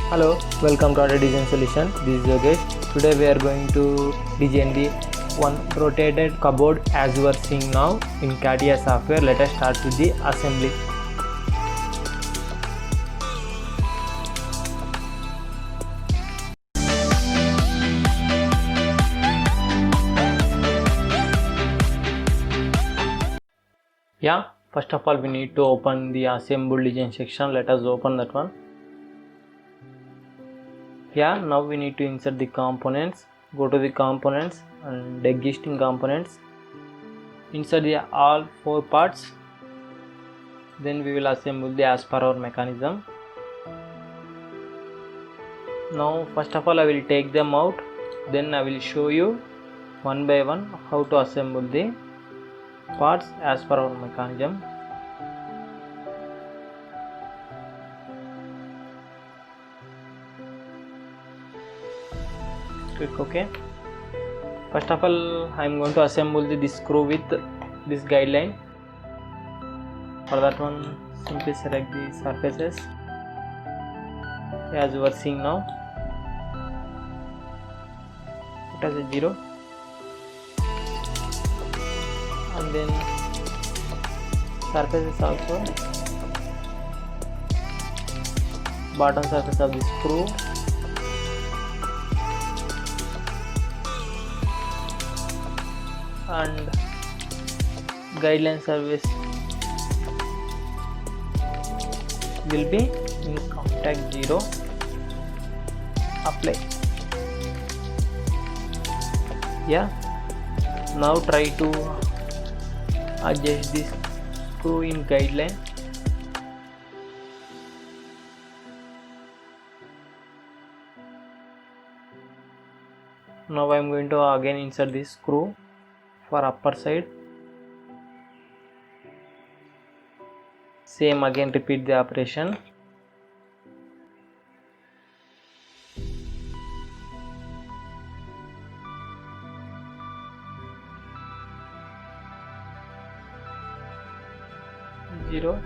Hello, welcome to our design solution. This is Yogesh. Today we are going to design the one rotated cupboard as you are seeing now in catia software. Let us start with the assembly. First of all we need to open the assemble design section. Let us open that one. Now we need to insert the components. Go to the components and existing components. Insert the all 4 parts. Then we will assemble the as per our mechanism. Now first of all I will take them out. Then I will show you one by one how to assemble the parts as per our mechanism. Click OK. First of all I am going to assemble this screw with this guideline. For that one simply select the surfaces as you are seeing now. Put as a 0 and then surfaces also, bottom surface of the screw, and guideline surface will be in contact 0. Apply. Now try to adjust this screw in guideline. Now I am going to again insert this screw for upper side. Same again repeat the operation. Zero.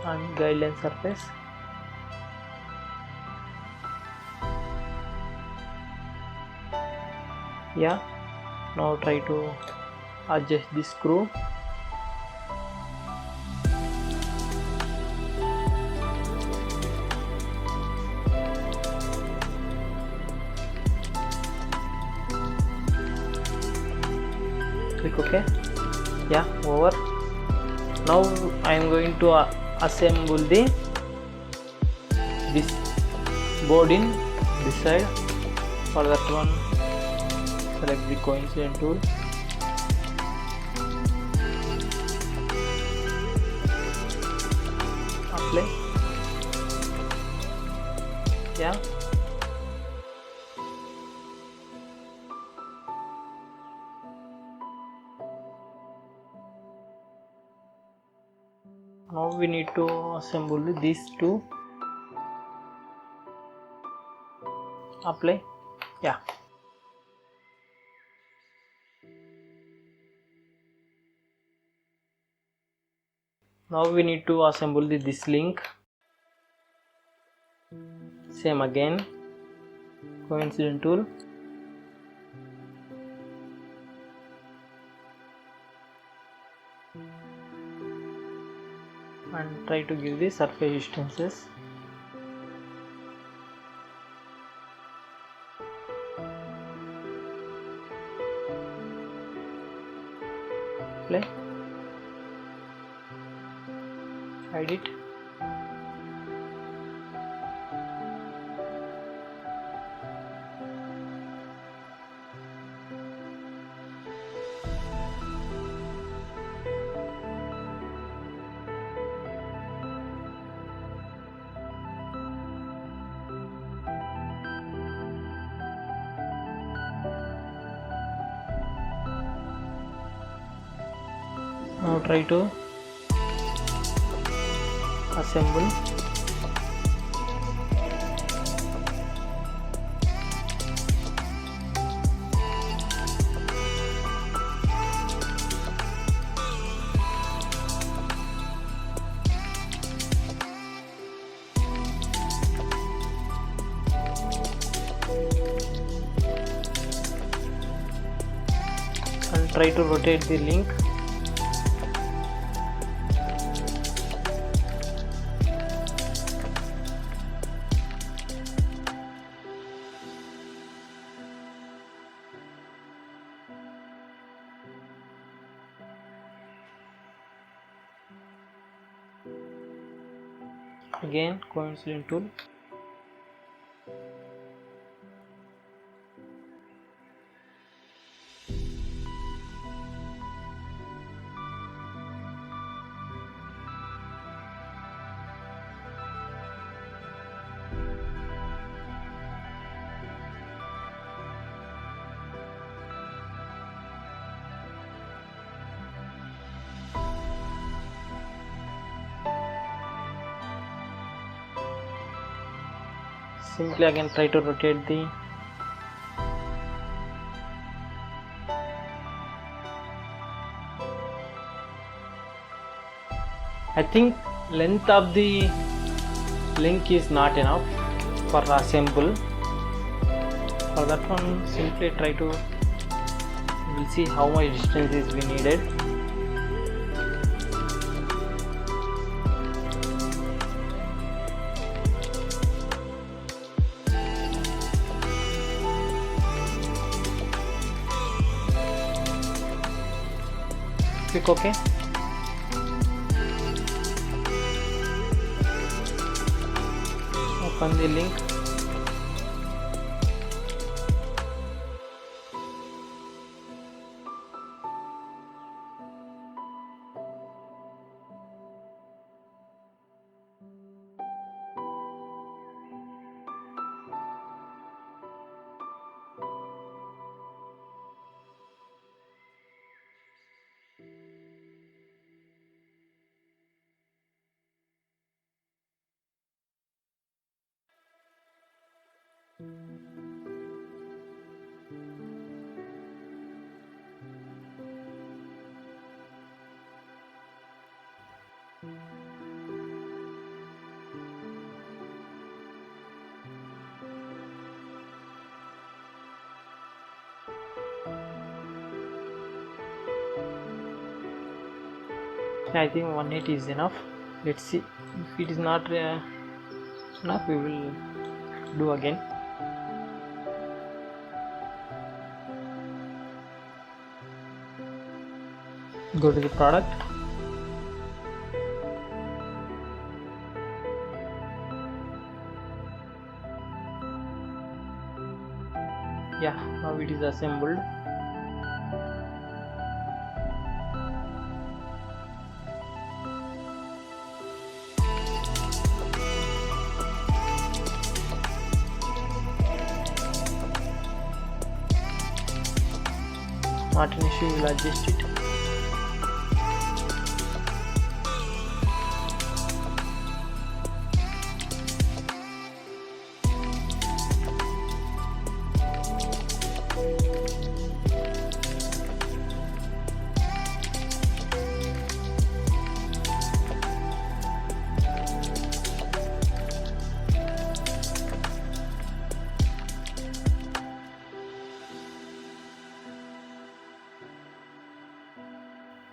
And guideline surface. Now try to adjust this screw. Click OK. Over. Now I am going to assemble this board in this side. For that one select the coincident tool. Apply. Now we need to assemble these two. Apply. Now we need to assemble this link. Same again, coincident tool. And try to give the surface distances. Play. Hide it. Now try to assemble. and try to rotate the link. Again, coincident tool. Simply again try to rotate the I think length of the link is not enough for assemble. For that one, simply try to, we'll see how much distance is we needed. Click OK. Open the link. I think 180 is enough. Let's see if it is not enough, we will do again. Go to the product. Yeah, now it is assembled. Not an issue, we will adjust it.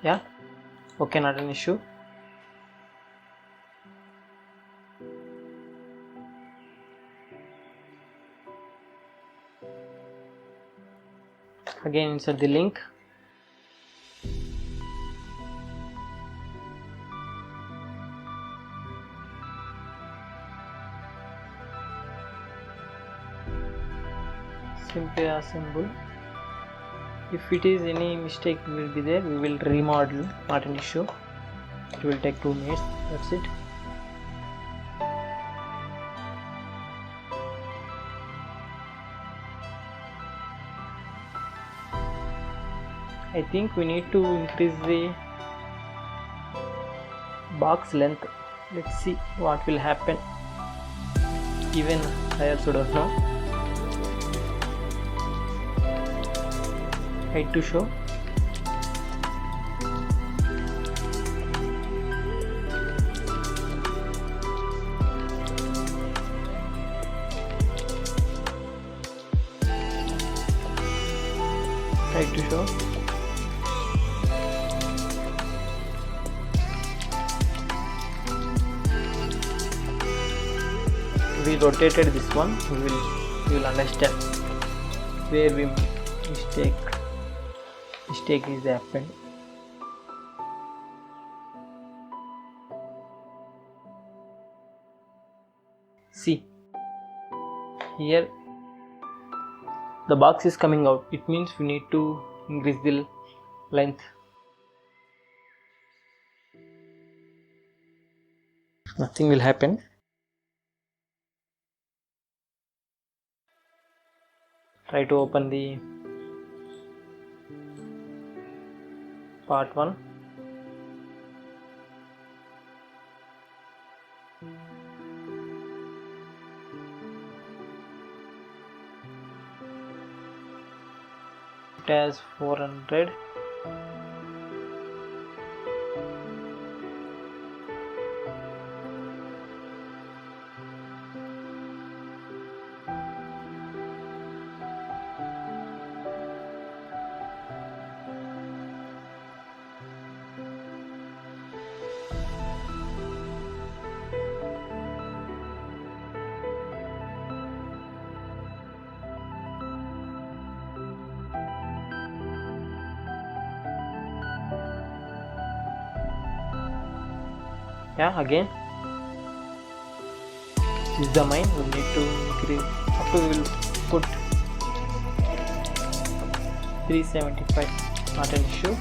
Yeah, okay, not an issue. Again insert the link. Simply assemble. If it is any mistake will be there, we will remodel, not an issue. It will take 2 minutes, that's it. I think we need to increase the box length. Let's see what will happen. Even I also don't know. Height to show. Height to show. we rotated this one, we will understand where we mistake is happened. See, here the box is coming out. It means we need to increase the length. Nothing will happen. Try to open the part 1. It has 400. Yeah, again this is the main. We need to increase up to, we will put 375, not an issue.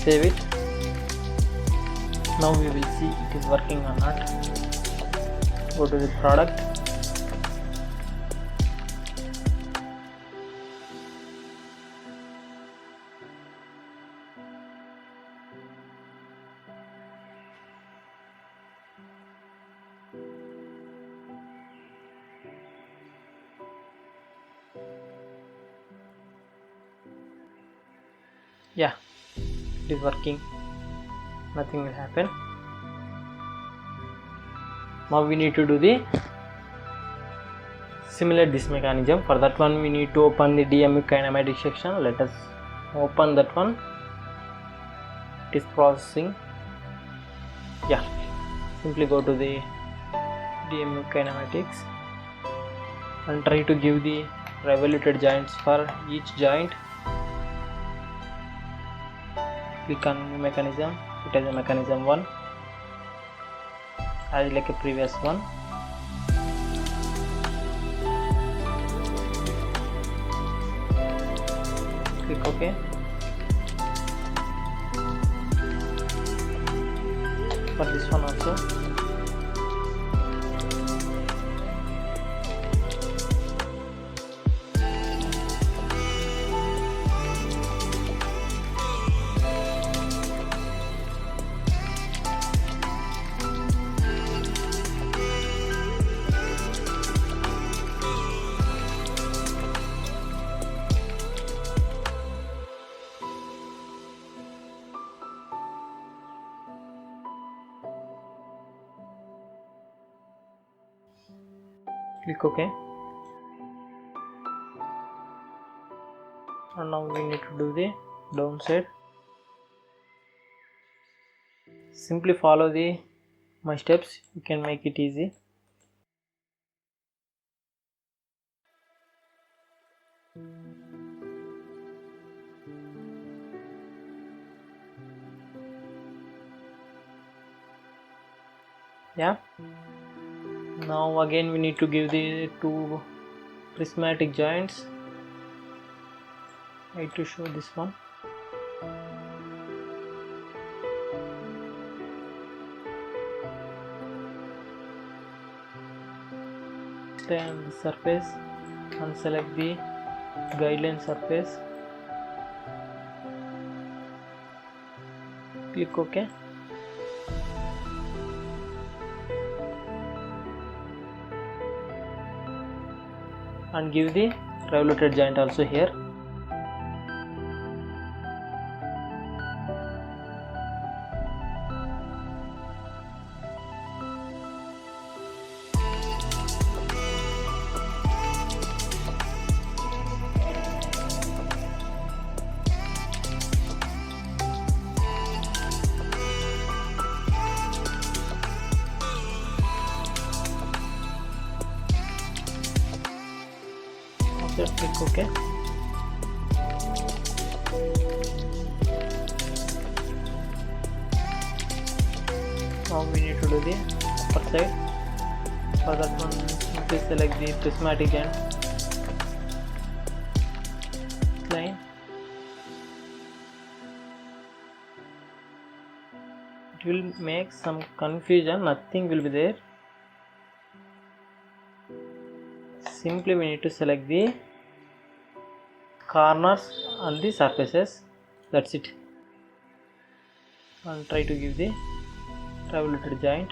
Save it. Now we will see it is working or not. Go to the product. Yeah, it is working. Nothing will happen. Now we need to do the simulate this mechanism. For that one we need to open the DMU kinematic section. Let us open that one. It is processing. Yeah, simply go to the DMU kinematics and try to give the revoluted joints for each joint. Click on new mechanism. It has a mechanism 1 as like a previous one. Click OK. For this one also. Click OK. And now we need to do the downside. Simply follow my steps. You can make it easy. Yeah. Now again we need to give the 2 prismatic joints. I need to show this one. Stay on the surface and select the guideline surface. Click OK. And give the revoluted joint also here. So click OK. Now we need to do the upper side. For that one, please select the prismatic and line. It will make some confusion, nothing will be there. Simply we need to select the corners and the surfaces, that's it, and try to give the revoluted joint.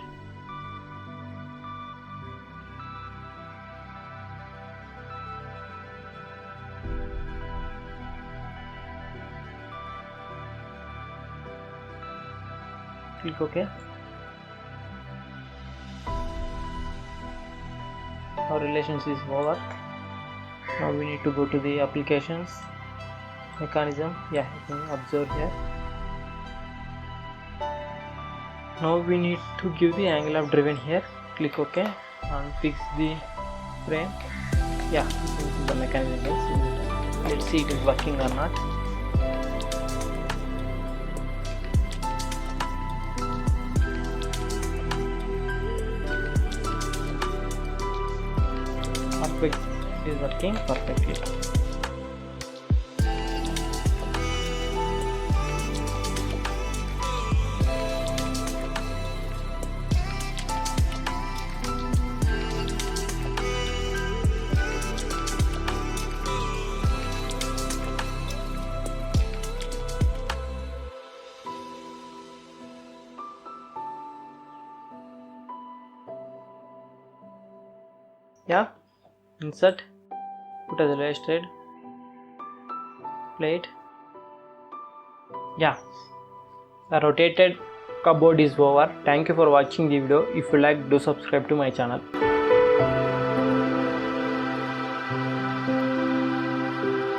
Click OK. Our relations is over. Now we need to go to the applications, mechanism. Yeah, you can observe here. Now we need to give the angle of driven here. Click OK and fix the frame. Yeah, this is the mechanism. Let's see it is working or not. Perfect, it is working perfectly. Yeah, insert, put as a layer straight, plate. Yeah, the rotated cupboard is over. Thank you for watching the video. If you like, do subscribe to my channel.